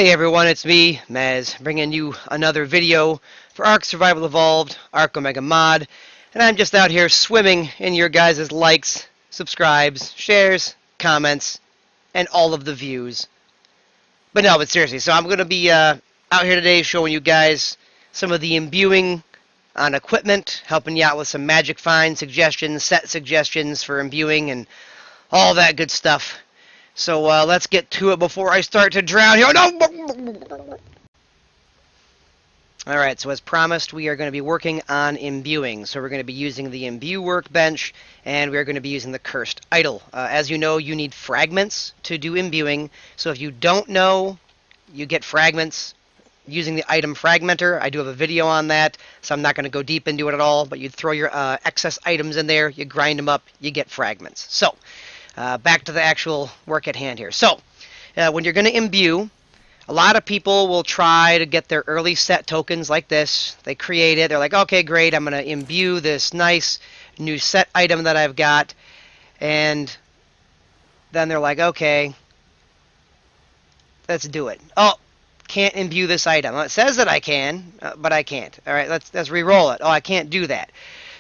Hey everyone, it's me, Maz, bringing you another video for Ark Survival Evolved, Ark Omega Mod, and I'm just out here swimming in your guys' likes, subscribes, shares, comments, and all of the views. But seriously, so I'm going to be out here today showing you guys some of the imbuing on equipment, helping you out with some magic find suggestions, set suggestions for imbuing, and all that good stuff. So let's get to it before I start to drown here. Oh, no! Alright, so as promised, we are going to be working on imbuing. So we're going to be using the imbue workbench, and we're going to be using the cursed idol. As you know, you need fragments to do imbuing. So if you don't know, you get fragments using the item fragmenter. I do have a video on that, so I'm not going to go deep into it at all, but you throw your excess items in there, you grind them up, you get fragments. So back to the actual work at hand here. So, when you're going to imbue, a lot of people will try to get their early set tokens like this. They create it. They're like, okay, great, I'm going to imbue this nice new set item that I've got. And then they're like, okay, let's do it. Oh, can't imbue this item. Well, it says that I can, but I can't. All right, let's re-roll it. Oh, I can't do that.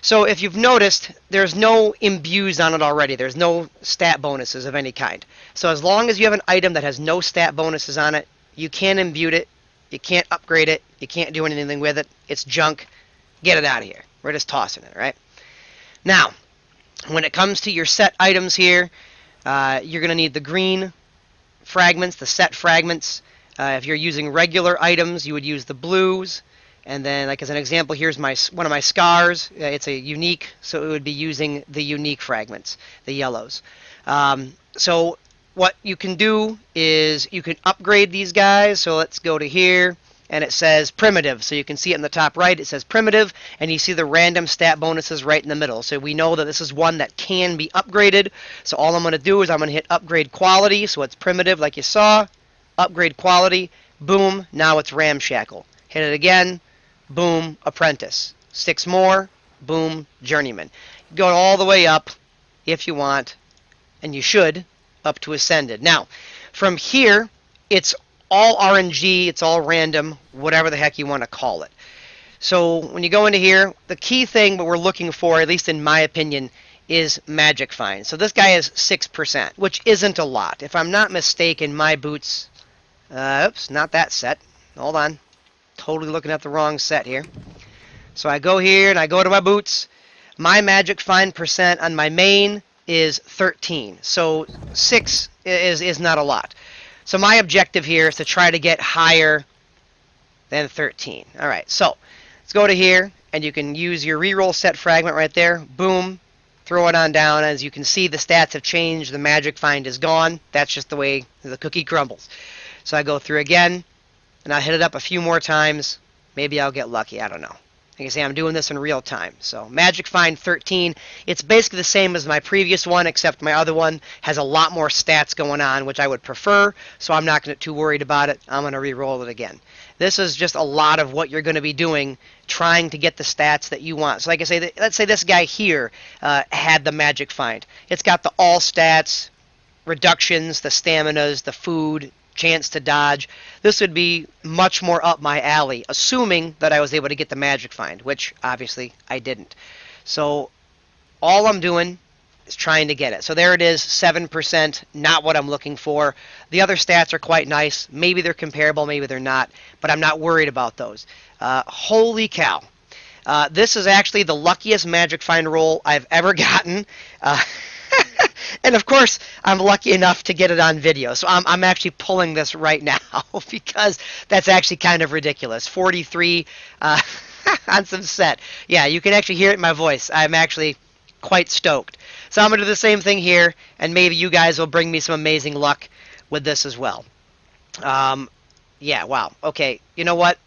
So if you've noticed, there's no imbues on it already. There's no stat bonuses of any kind. So as long as you have an item that has no stat bonuses on it, you can't imbue it, you can't upgrade it, you can't do anything with it. It's junk. Get it out of here. We're just tossing it, right? Now, when it comes to your set items here, you're going to need the green fragments, the set fragments. If you're using regular items, you would use the blues. And then, like as an example, here's one of my scars. It's a unique, so it would be using the unique fragments, the yellows. So what you can do is you can upgrade these guys. So let's go to here, and it says primitive. So you can see it in the top right. It says primitive, and you see the random stat bonuses right in the middle. So we know that this is one that can be upgraded. So all I'm going to do is I'm going to hit upgrade quality. So it's primitive, like you saw. Upgrade quality. Boom. Now it's ramshackle. Hit it again. Boom, apprentice. 6 more, boom, journeyman. Go all the way up if you want, and you should, up to ascended. Now, from here, it's all RNG, it's all random, whatever the heck you want to call it. So when you go into here, the key thing that we're looking for, at least in my opinion, is magic find. So this guy is 6%, which isn't a lot. If I'm not mistaken, my boots, oops, not that set. Hold on. Totally looking at the wrong set here. So I go here and I go to my boots. My magic find percent on my main is 13. So 6 is not a lot. So my objective here is to try to get higher than 13. Alright, so let's go to here and you can use your reroll set fragment right there. Boom. Throw it on down. As you can see, the stats have changed. The magic find is gone. That's just the way the cookie crumbles. So I go through again. And I'll hit it up a few more times. Maybe I'll get lucky. I don't know. Like I say, I'm doing this in real time. So Magic Find 13. It's basically the same as my previous one, except my other one has a lot more stats going on, which I would prefer. So I'm not too worried about it. I'm going to re-roll it again. This is just a lot of what you're going to be doing, trying to get the stats that you want. So like I say, let's say this guy here had the Magic Find. It's got the all stats, reductions, the staminas, the food, chance to dodge. This would be much more up my alley, assuming that I was able to get the magic find, which obviously I didn't. So all I'm doing is trying to get it. So there it is, 7%, not what I'm looking for. The other stats are quite nice. Maybe they're comparable, maybe they're not, but I'm not worried about those. Holy cow. This is actually the luckiest magic find roll I've ever gotten. And of course, I'm lucky enough to get it on video. So I'm actually pulling this right now because that's actually kind of ridiculous. 43 on some set. Yeah, you can actually hear it in my voice. I'm actually quite stoked. So I'm going to do the same thing here, and maybe you guys will bring me some amazing luck with this as well. Yeah, wow. Okay, you know what?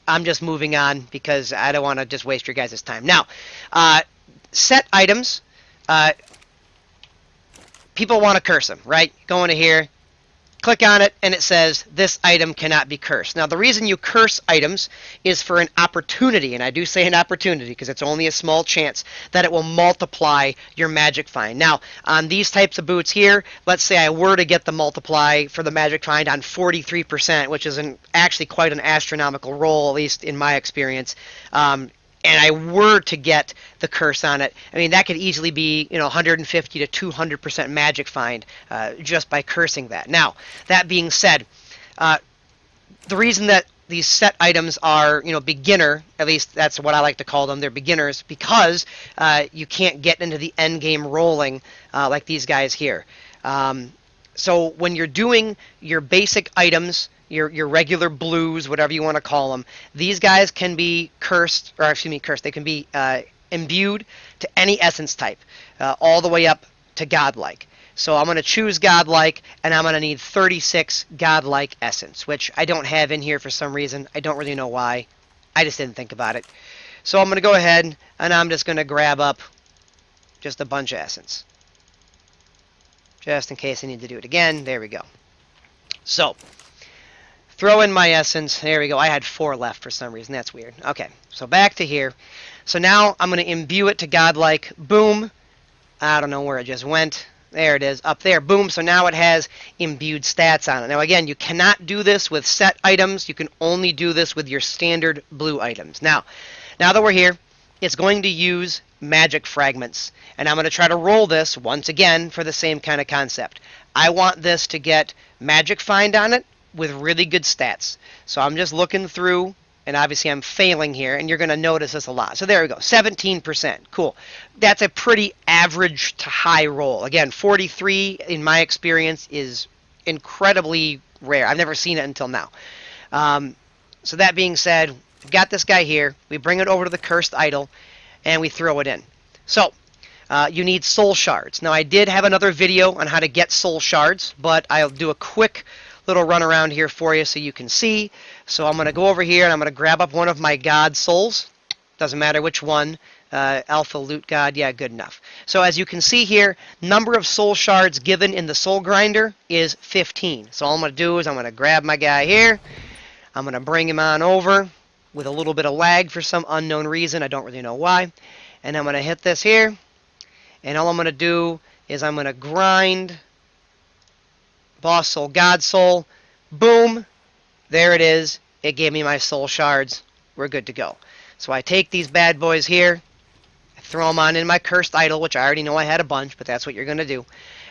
I'm just moving on because I don't want to just waste your guys' time. Now, set items. People want to curse them, right? Go into here, Click on it, and it says this item cannot be cursed. Now, the reason you curse items is for an opportunity, and I do say an opportunity because it's only a small chance that it will multiply your magic find. Now, on these types of boots here, let's say I were to get the multiply for the magic find on 43%, which is actually quite an astronomical roll, at least in my experience. And I were to get the curse on it, I mean, that could easily be, 150 to 200% magic find just by cursing that. Now, that being said, the reason that these set items are, beginner, at least that's what I like to call them, they're beginners, because you can't get into the end game rolling like these guys here. So when you're doing your basic items, your regular blues, whatever you want to call them, these guys can be cursed, or excuse me, cursed. They can be imbued to any essence type, all the way up to godlike. So I'm going to choose godlike, and I'm going to need 36 godlike essence, which I don't have in here for some reason. I don't really know why. I just didn't think about it. So I'm going to go ahead, and I'm just going to grab up just a bunch of essence, just in case I need to do it again. There we go. So throw in my essence. There we go. I had 4 left for some reason. That's weird. Okay, so back to here. So now I'm going to imbue it to godlike. Boom. I don't know where it just went. There it is, up there. Boom. So now it has imbued stats on it. Now, again, you cannot do this with set items. You can only do this with your standard blue items. Now that we're here, it's going to use magic fragments. And I'm going to try to roll this once again for the same kind of concept. I want this to get magic find on it with really good stats. So I'm just looking through, and obviously I'm failing here, and you're going to notice this a lot. So there we go, 17%. Cool. That's a pretty average to high roll. Again, 43 in my experience is incredibly rare. I've never seen it until now. So that being said, we've got this guy here. We bring it over to the cursed idol, and we throw it in. So you need soul shards. Now, I did have another video on how to get soul shards, but I'll do a quick little run around here for you so you can see. So I'm going to go over here, and I'm going to grab up one of my god souls. Doesn't matter which one. Alpha loot god, yeah, good enough. So as you can see here, number of soul shards given in the soul grinder is 15. So all I'm going to do is I'm going to grab my guy here. I'm going to bring him on over with a little bit of lag for some unknown reason. I don't really know why. And I'm going to hit this here. And all I'm going to do is I'm going to grind boss soul, god soul. Boom. There it is. It gave me my soul shards. We're good to go. So I take these bad boys here. I throw them on in my cursed idol, which I already know I had a bunch, but that's what you're going to do.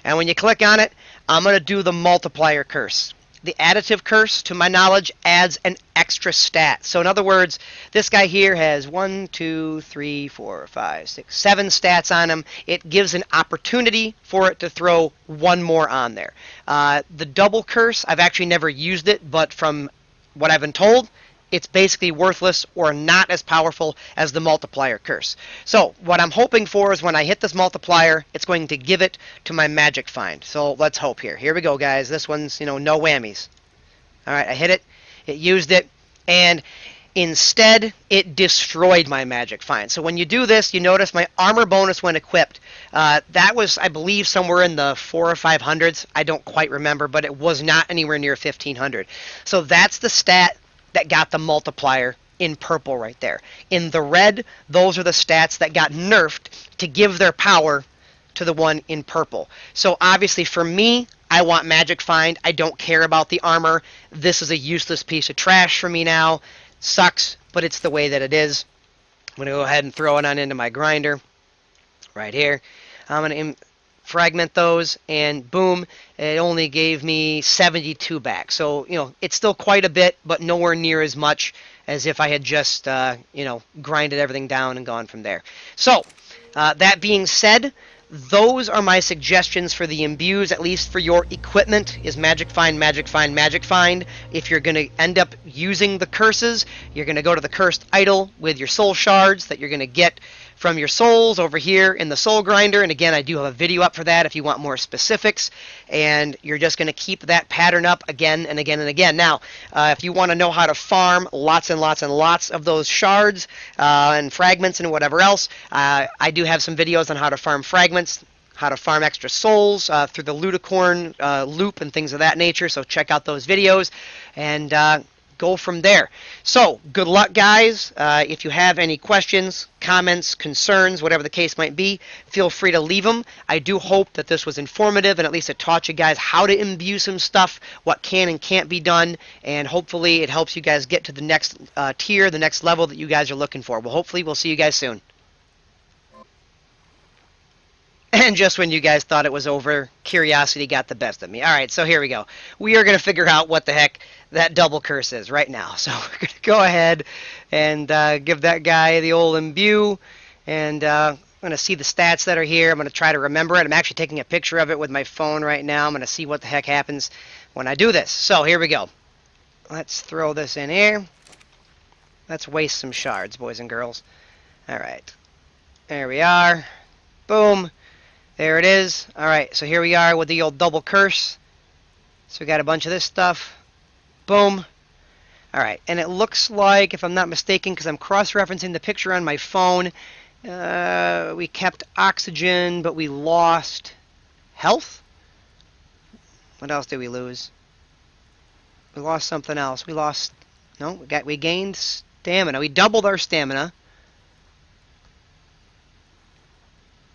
And when you click on it, I'm going to do the multiplier curse. The additive curse, to my knowledge, adds an extra stat. So in other words, this guy here has 1, 2, 3, 4, 5, 6, 7 stats on him. It gives an opportunity for it to throw one more on there. The double curse, I've actually never used it, but from what I've been told, it's basically worthless or not as powerful as the multiplier curse. So what I'm hoping for is when I hit this multiplier, it's going to give it to my magic find. So let's hope here. Here we go, guys. This one's, no whammies. All right, I hit it. It used it. And instead, it destroyed my magic find. So when you do this, you notice my armor bonus when equipped. That was, I believe, somewhere in the 400 or 500s. I don't quite remember, but it was not anywhere near 1500. So that's the stat that got the multiplier in purple right there. In the red, those are the stats that got nerfed to give their power to the one in purple. So obviously for me, I want magic find. I don't care about the armor. This is a useless piece of trash for me now. Sucks, but it's the way that it is. I'm going to go ahead and throw it on into my grinder right here. I'm going to fragment those, and boom, it only gave me 72 back. So, it's still quite a bit, but nowhere near as much as if I had just, grinded everything down and gone from there. So, that being said, those are my suggestions for the imbues, at least for your equipment, is magic find, magic find, magic find. If you're going to end up using the curses, you're going to go to the cursed idol with your soul shards that you're going to get from your souls over here in the soul grinder. And again, I do have a video up for that if you want more specifics. And you're just going to keep that pattern up again and again and again. Now, if you want to know how to farm lots and lots and lots of those shards and fragments and whatever else, I do have some videos on how to farm fragments. how to farm extra souls through the Luticorn loop and things of that nature. So check out those videos and go from there. So good luck, guys. If you have any questions, comments, concerns, whatever the case might be, feel free to leave them. I do hope that this was informative and at least it taught you guys how to imbue some stuff, what can and can't be done, and hopefully it helps you guys get to the next tier, the next level that you guys are looking for. Well, hopefully we'll see you guys soon. And just when you guys thought it was over, curiosity got the best of me. All right, so here we go. We are going to figure out what the heck that double curse is right now. So we're going to go ahead and give that guy the old imbue. And I'm going to see the stats that are here. I'm going to try to remember it. I'm actually taking a picture of it with my phone right now. I'm going to see what the heck happens when I do this. So here we go. Let's throw this in here. Let's waste some shards, boys and girls. All right. There we are. Boom. There it is. All right, so here we are with the old double curse. So we got a bunch of this stuff. Boom. All right, and it looks like, if I'm not mistaken, because I'm cross-referencing the picture on my phone, we kept oxygen, but we lost health? What else did we lose? We lost something else. We gained stamina. We doubled our stamina.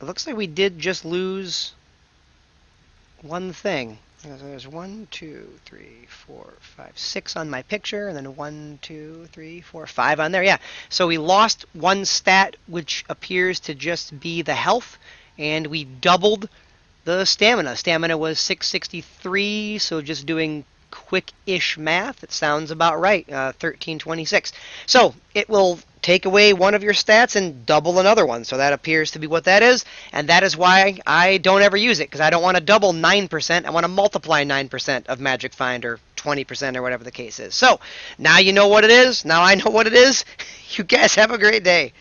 It looks like we did just lose one thing. There's 1, 2, 3, 4, 5, 6 on my picture, and then 1, 2, 3, 4, 5 on there. Yeah, so we lost one stat, which appears to just be the health, and we doubled the stamina. Stamina was 663, so just doing quick-ish math, it sounds about right, 1326. So it will take away one of your stats and double another one. So that appears to be what that is, and that is why I don't ever use it, because I don't want to double 9%. I want to multiply 9% of Magic Find, or 20%, or whatever the case is. So now you know what it is. Now I know what it is. You guys have a great day.